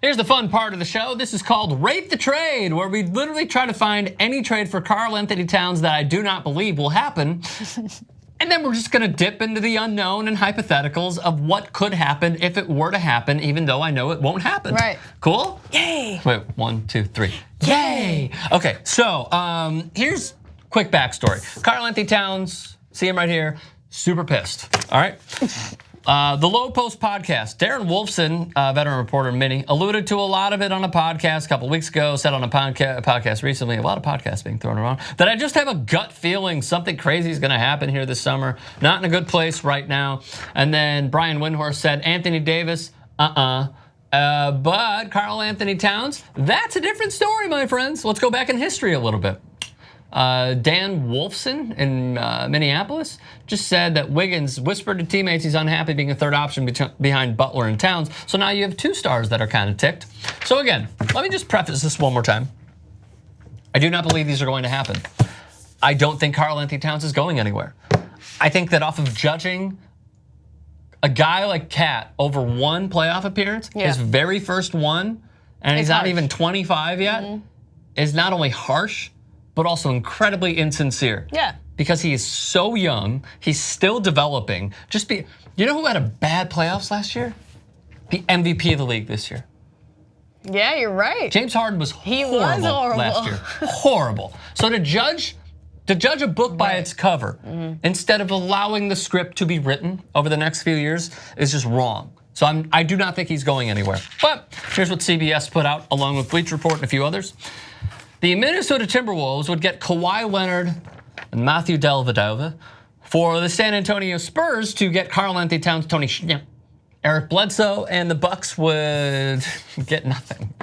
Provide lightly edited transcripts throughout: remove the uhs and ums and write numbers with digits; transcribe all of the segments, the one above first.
Here's the fun part of the show. This is called Rate the Trade, where we literally try to find any trade for Karl-Anthony Towns that I do not believe will happen. And then we're just gonna dip into the unknown and hypotheticals of what could happen if it were to happen, even though I know it won't happen. Right. Cool? Yay. Wait, 1, 2, 3. Yay. Okay, so here's quick backstory. Karl-Anthony Towns, see him right here, super pissed, all right? The Low Post podcast, Darren Wolfson, veteran reporter Mini, alluded to a lot of it on a podcast a couple weeks ago, said on a podcast recently, a lot of podcasts being thrown around, that I just have a gut feeling something crazy is gonna happen here this summer. Not in a good place right now. And then Brian Windhorst said, Anthony Davis, but Karl-Anthony Towns, that's a different story, my friends. Let's go back in history a little bit. Dan Wolfson in Minneapolis just said that Wiggins whispered to teammates he's unhappy being a third option behind Butler and Towns. So now you have two stars that are kind of ticked. So again, let me just preface this one more time. I do not believe these are going to happen. I don't think Karl-Anthony Towns is going anywhere. I think that off of judging a guy like Cat over one playoff appearance, his very first one, and he's not even 25 yet, is not only harsh, but also incredibly insincere. Yeah. Because he is so young, he's still developing. You know who had a bad playoffs last year? The MVP of the league this year. Yeah, you're right. James Harden was horrible last year. Horrible. So to judge a book by its cover, instead of allowing the script to be written over the next few years, is just wrong. So I do not think he's going anywhere. But here's what CBS put out, along with Bleach Report and a few others. The Minnesota Timberwolves would get Kawhi Leonard and Matthew Dellavedova for the San Antonio Spurs to get Karl-Anthony Towns, Tony Snell, Eric Bledsoe, and the Bucks would get nothing.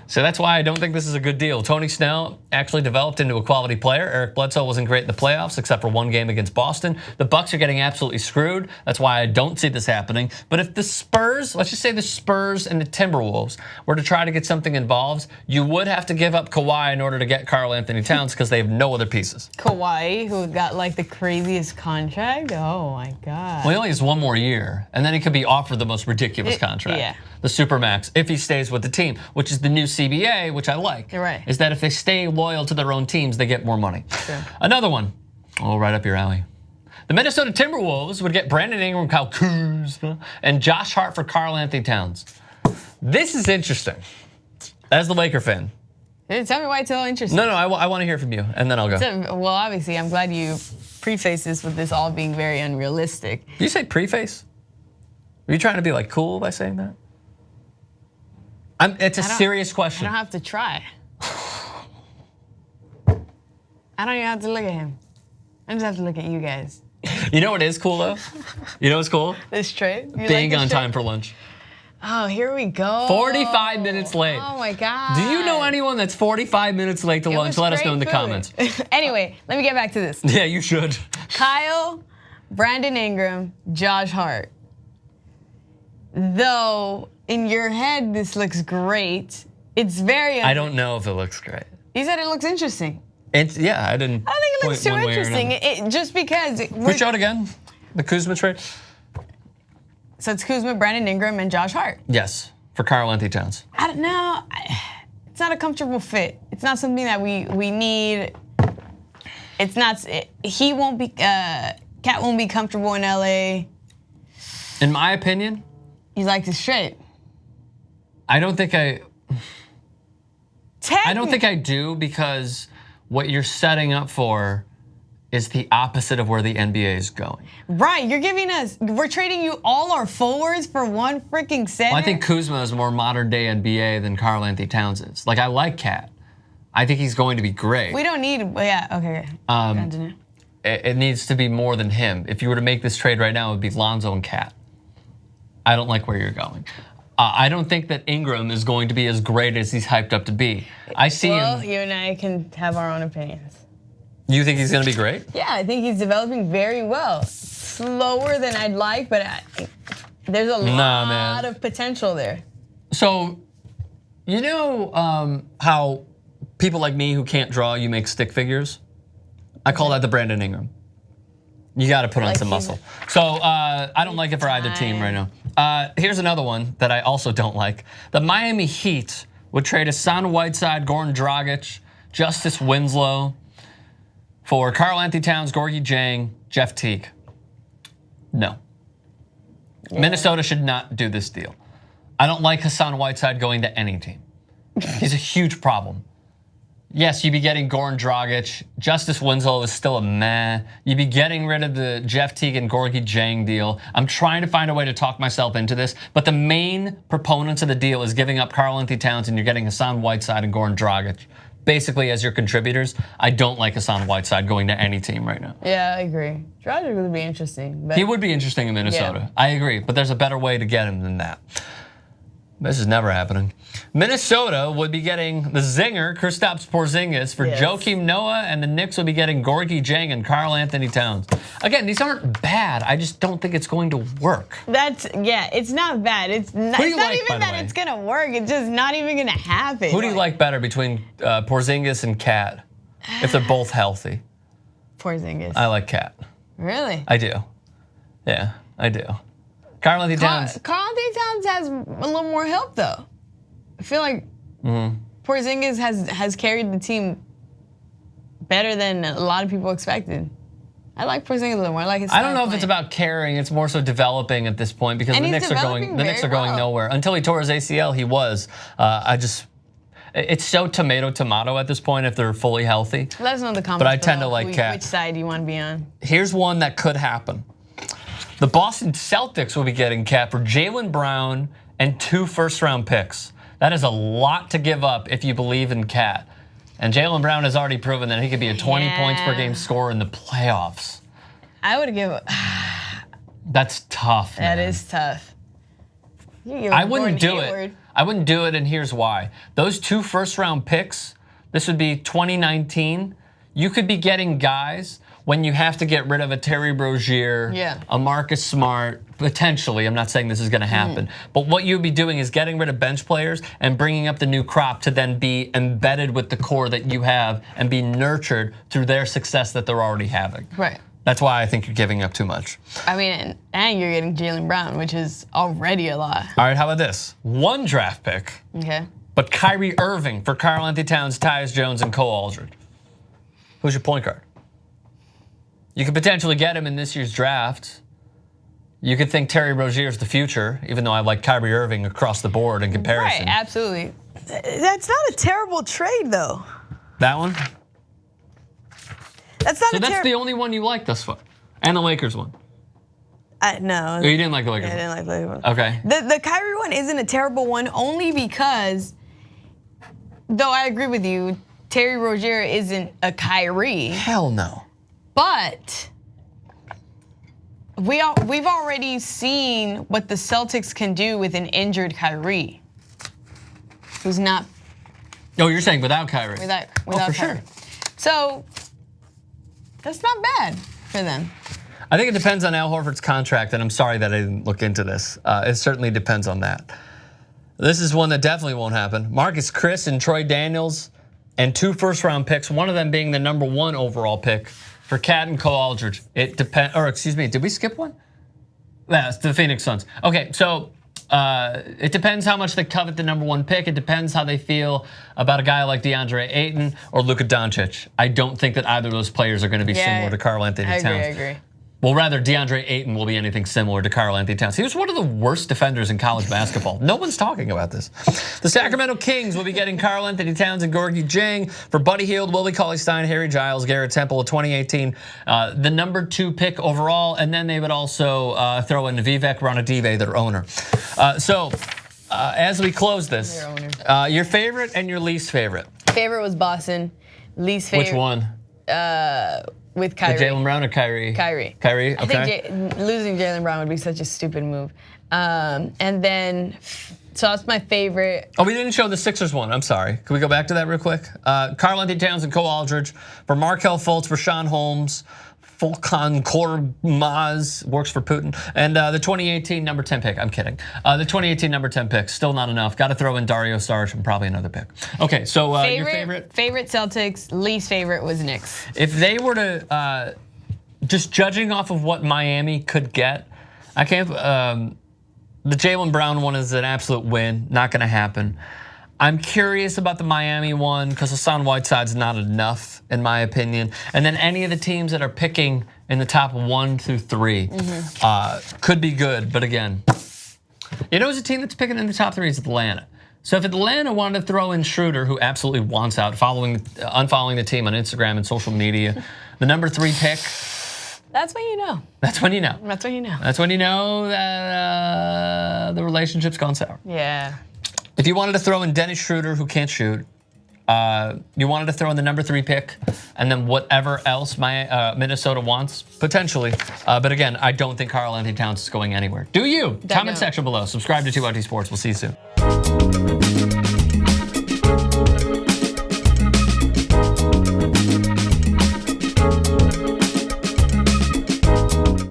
So that's why I don't think this is a good deal. Tony Snell actually developed into a quality player. Eric Bledsoe wasn't great in the playoffs except for one game against Boston. The Bucks are getting absolutely screwed. That's why I don't see this happening. But if the Spurs, let's just say the Spurs and the Timberwolves were to try to get something involved, you would have to give up Kawhi in order to get Karl-Anthony Towns because they have no other pieces. Kawhi, who got like the craziest contract? Oh my God. Well, he only has one more year, and then he could be offered the most ridiculous contract. Yeah. The Supermax, if he stays with the team, which is the new CBA, which I like. You're right. Is that if they stay loyal to their own teams, they get more money. Sure. Another one, right up your alley. The Minnesota Timberwolves would get Brandon Ingram, Kyle Kuzma, and Josh Hart for Karl-Anthony Towns. This is interesting. As the Laker fan. Tell me why it's so interesting. No, I want to hear from you, and then I'll go. Well, obviously, I'm glad you preface this with this all being very unrealistic. Did you say preface? Are you trying to be like cool by saying that? It's a serious question. I don't have to try. I don't even have to look at him. I just have to look at you guys. You know what is cool though? You know what's cool? This trade? Being on time for lunch. Oh, here we go. 45 minutes late. Oh my God. Do you know anyone that's 45 minutes late to lunch? Let us know in the comments. Anyway, let me get back to this. Yeah, you should. Kyle, Brandon Ingram, Josh Hart. Though in your head this looks great, it's very. I don't know if it looks great. You said it looks interesting. Yeah, I didn't. I don't think it looks too interesting. Just because. Which out again? The Kuzma trade. So it's Kuzma, Brandon Ingram, and Josh Hart. Yes, for Karl-Anthony Towns. I don't know. It's not a comfortable fit. It's not something that we need. It's not. He won't be. Cat won't be comfortable in LA. In my opinion. You like this trade? I don't think I don't think I do, because what you're setting up for is the opposite of where the NBA is going. Right, we're trading you all our forwards for one freaking center. Well, I think Kuzma is more modern day NBA than Karl-Anthony Towns is. Like, I like Cat. I think he's going to be great. We don't need, okay. Continue. It needs to be more than him. If you were to make this trade right now, it would be Lonzo and Cat. I don't like where you're going. I don't think that Ingram is going to be as great as he's hyped up to be. I see him. Well, you and I can have our own opinions. You think he's going to be great? Yeah, I think he's developing very well. Slower than I'd like, but there's a lot of potential there. So, you know how people like me who can't draw, you make stick figures? I call that the Brandon Ingram. You got to put on some muscle. So I don't like it for either team right now. Here's another one that I also don't like. The Miami Heat would trade Hassan Whiteside, Goran Dragic, Justice Winslow for Karl-Anthony Towns, Gorgui Dieng, Jeff Teague. No. Yeah. Minnesota should not do this deal. I don't like Hassan Whiteside going to any team. He's a huge problem. Yes, you'd be getting Goran Dragic. Justice Winslow is still a meh. You'd be getting rid of the Jeff Teague and Gorgui Dieng deal. I'm trying to find a way to talk myself into this, but the main proponents of the deal is giving up Karl-Anthony Towns and you're getting Hassan Whiteside and Goran Dragic basically as your contributors. I don't like Hassan Whiteside going to any team right now. Yeah, I agree. Dragic would be interesting. He would be interesting in Minnesota. Yeah. I agree, but there's a better way to get him than that. This is never happening. Minnesota would be getting the zinger, Kristaps Porzingis, for Joakim Noah, and the Knicks would be getting Gorgui Dieng and Karl-Anthony Towns. Again, these aren't bad. I just don't think it's going to work. It's not bad. It's not even that it's going to work. It's just not even going to happen. Who do you like better between Porzingis and Cat, if they're both healthy? Porzingis. I like Cat. Really? I do. Yeah, I do. Karl-Anthony Towns. Karl-Anthony Towns has a little more help, though. I feel like Porzingis has carried the team better than a lot of people expected. I like Porzingis a little more. I like his style. I don't know if it's about carrying. It's more so developing at this point because the Knicks are going nowhere. Until he tore his ACL, he was. It's so tomato at this point if they're fully healthy. Let us know in the comments. But I tend to like Cat. Which side you want to be on? Here's one that could happen. The Boston Celtics will be getting Cat for Jaylen Brown and 2 first-round picks. That is a lot to give up if you believe in Cat. And Jaylen Brown has already proven that he could be a 20 points per game scorer in the playoffs. I would give. That's tough, man. That is tough. I wouldn't do it. I wouldn't do it, and here's why. Those 2 first-round picks, this would be 2019. You could be getting guys when you have to get rid of a Terry Rozier, a Marcus Smart, potentially. I'm not saying this is going to happen. But what you'd be doing is getting rid of bench players and bringing up the new crop to then be embedded with the core that you have and be nurtured through their success that they're already having. Right. That's why I think you're giving up too much. I mean, and you're getting Jaylen Brown, which is already a lot. All right, how about this? 1 draft pick, but Kyrie Irving for Karl-Anthony Towns, Tyus Jones, and Cole Aldridge. Who's your point guard? You could potentially get him in this year's draft. You could think Terry Rozier's the future, even though I like Kyrie Irving across the board in comparison. Right, absolutely. That's not a terrible trade, though. That one? That's not so that's the only one you like thus far? And the Lakers one? No. Oh, you didn't like the Lakers one? I didn't like the Lakers one. Okay. The Kyrie one isn't a terrible one, only because, though I agree with you, Terry Rozier isn't a Kyrie. Hell no. But we've already seen what the Celtics can do with an injured Kyrie, who's not. Oh, you're saying without Kyrie? Without for Kyrie. Sure. So that's not bad for them. I think it depends on Al Horford's contract, and I'm sorry that I didn't look into this. It certainly depends on that. This is one that definitely won't happen. Marcus Chris and Troy Daniels and 2 first-round picks, one of them being the #1 overall pick for Cat and Cole Aldridge. It depends, or excuse me, did we skip one? That's the Phoenix Suns. Okay, so it depends how much they covet the #1 pick. It depends how they feel about a guy like DeAndre Ayton or Luka Doncic. I don't think that either of those players are going to be similar to Karl-Anthony Towns. I agree. Well, rather, DeAndre Ayton will be anything similar to Karl-Anthony Towns. He was one of the worst defenders in college basketball. No one's talking about this. The Sacramento Kings will be getting Karl-Anthony Towns and Gorgui Dieng for Buddy Hield, Willie Cauley-Stein, Harry Giles, Garrett Temple of 2018. The #2 pick overall, and then they would also throw in Vivek Ranadive, their owner. As we close this, your favorite and your least favorite? Favorite was Boston. Least favorite. Which one? With Kyrie. Jaylen Brown or Kyrie? Kyrie. Kyrie, okay. I think losing Jaylen Brown would be such a stupid move. And then, so that's my favorite. Oh, we didn't show the Sixers one. I'm sorry. Can we go back to that real quick? Karl-Anthony Towns and Cole Aldridge for Markelle Fultz, Rashawn Holmes, Volkan Korkmaz, works for Putin, and the 2018 #10 pick. I'm kidding. The 2018 #10 pick, still not enough. Got to throw in Dario Saric and probably another pick. Okay, so your favorite? Favorite Celtics, least favorite was Knicks. If they were to just judging off of what Miami could get, I can't. The Jaylen Brown one is an absolute win. Not going to happen. I'm curious about the Miami one because Hassan Whiteside's not enough, in my opinion. And then any of the teams that are picking in the top 1 through 3 could be good. But again, you know who's a team that's picking in the top 3 is Atlanta. So if Atlanta wanted to throw in Schroeder, who absolutely wants out, unfollowing the team on Instagram and social media, the number 3 pick. That's when you know. That's when you know. That's when you know. That's when you know that the relationship's gone sour. Yeah. If you wanted to throw in Dennis Schroeder, who can't shoot, you wanted to throw in the number 3 pick, and then whatever else Minnesota wants, potentially. But again, I don't think Karl-Anthony Towns is going anywhere. Do you? Comment section below. Subscribe to 2IT Sports. We'll see you soon.